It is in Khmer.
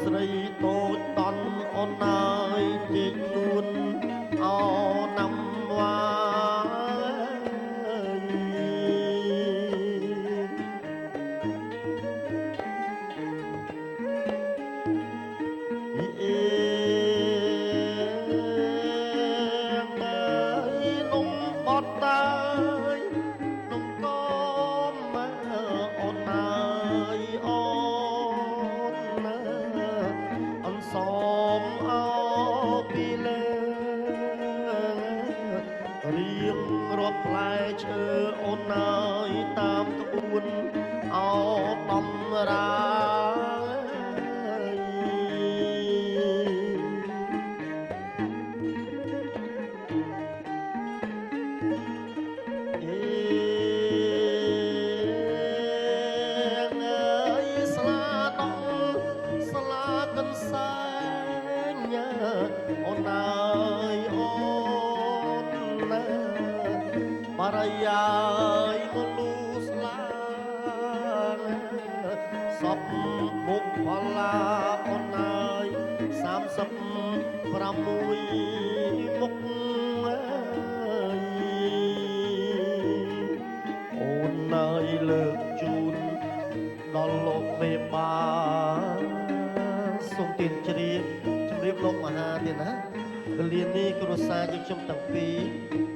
ស្រីតូចតន់អូនអើយជិះនួនអោណាំវ៉ាអេងអើយនំបត់តើយនំកូនមើអូនអើយអូនណាអនសូមអោពីលើរៀងរាប់ផ្លែឈើអូនអើយតាមក្បួនអោបំរាអូនអើយអូនណាបរិយាយមលូស្លាសពមុខផល្លាអូនអើយ36មុខអូនអើយលើកជូនដល់លោកមេបាសូមទានជ្រាបជម្រាបលោកមហាទៀតណាវេលានេះគ្រួសារយើងខ្ញុំទាំងពីរ